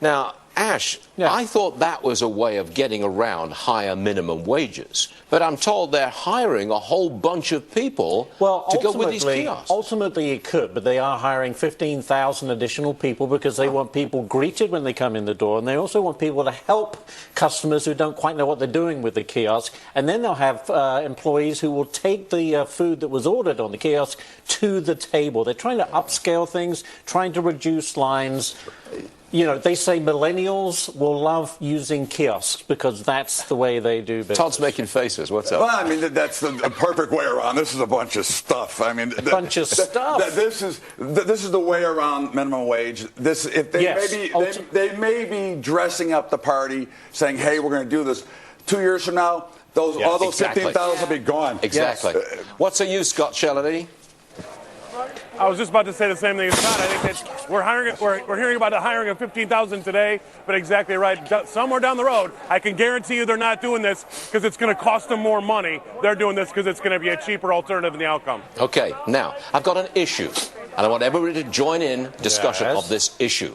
Now, Ash, I thought that was a way of getting around higher minimum wages, but I'm told they're hiring a whole bunch of people to go with these kiosks. Ultimately, it could, but they are hiring 15,000 additional people because they want people greeted when they come in the door, and they also want people to help customers who don't quite know what they're doing with the kiosk, and then they'll have employees who will take the food that was ordered on the kiosk to the table. They're trying to upscale things, trying to reduce lines. You know, they say millennials will love using kiosks because that's the way they do business. Todd's making faces. What's up? Well, I mean, that's the perfect way around. This is a bunch of stuff. I mean, bunch of stuff. This is the way around minimum wage. They may be dressing up the party, saying, "Hey, we're going to do this." 2 years from now, all those 15,000 will be gone. Exactly. Yes. What say you, Scott Shelley? I was just about to say the same thing as Todd. I think that we're hearing about the hiring of 15,000 today, but exactly right. Somewhere down the road, I can guarantee you they're not doing this because it's going to cost them more money. They're doing this because it's going to be a cheaper alternative in the outcome. Okay, now, I've got an issue, and I want everybody to join in discussion of this issue.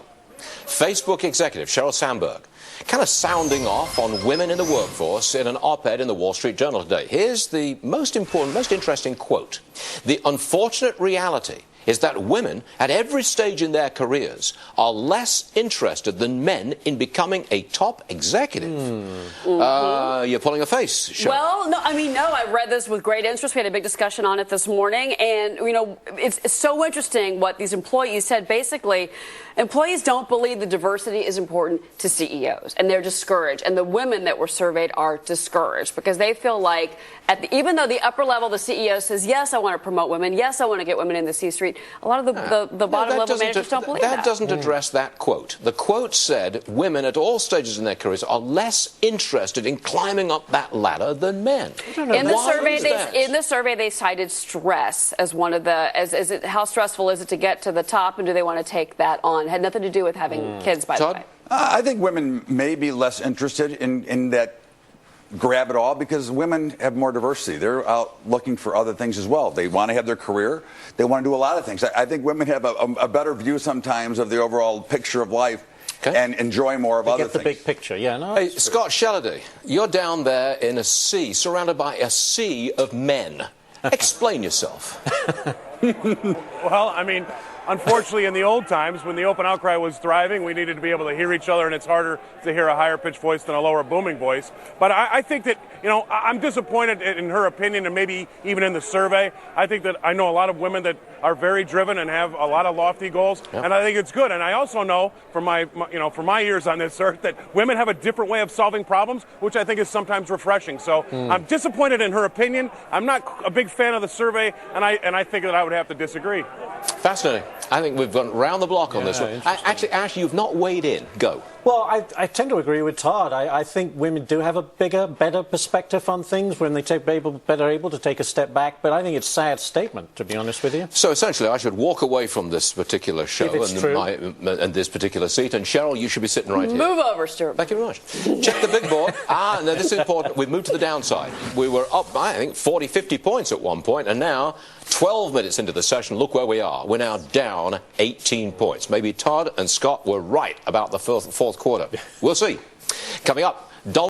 Facebook executive Sheryl Sandberg kind of sounding off on women in the workforce in an op-ed in the Wall Street Journal today. Here's the most important, most interesting quote. "The unfortunate reality is that women at every stage in their careers are less interested than men in becoming a top executive." You're pulling a face, Cheryl. Well, no, I read this with great interest. We had a big discussion on it this morning. And, it's so interesting what these employees said. Basically, employees don't believe the diversity is important to CEOs, and they're discouraged. And the women that were surveyed are discouraged because they feel like, even though the upper level, the CEO says, yes, I want to promote women, yes, I want to get women in the C-suite, a lot of the bottom level managers don't believe that. That doesn't address that quote. The quote said women at all stages in their careers are less interested in climbing up that ladder than men. In the survey, they cited stress as one of the how stressful is it to get to the top, and do they want to take that on? It had nothing to do with having kids, by Todd? the way. I think women may be less interested in that grab it all because women have more diversity. They're out looking for other things as well. They want to have their career. They want to do a lot of things. I think women have a better view sometimes of the overall picture of life and enjoy more of other things. Get the big picture, Hey, Scott Shelley, you're down there in a sea, surrounded by a sea of men. Explain yourself. Well, unfortunately, in the old times, when the open outcry was thriving, we needed to be able to hear each other, and it's harder to hear a higher pitched voice than a lower booming voice. But I think that, I'm disappointed in her opinion, and maybe even in the survey. I think that I know a lot of women that are very driven and have a lot of lofty goals, and I think it's good. And I also know from my years on this earth that women have a different way of solving problems, which I think is sometimes refreshing. So I'm disappointed in her opinion. I'm not a big fan of the survey, and I think that I would have to disagree. Fascinating. I think we've gone round the block on this one. Actually, Ash, you've not weighed in. Go. Well, I tend to agree with Todd. I think women do have a bigger, better perspective on things when they better able to take a step back. But I think it's a sad statement, to be honest with you. So essentially, I should walk away from this particular show and this particular seat. And Cheryl, you should be sitting right here. Move over, Stuart. Thank you very much. Check the big board. Now this is important. We've moved to the downside. We were up, I think, 40, 50 points at one point, and now 12 minutes into the session, look where we are. We're now down 18 points. Maybe Todd and Scott were right about the fourth quarter. We'll see. Coming up,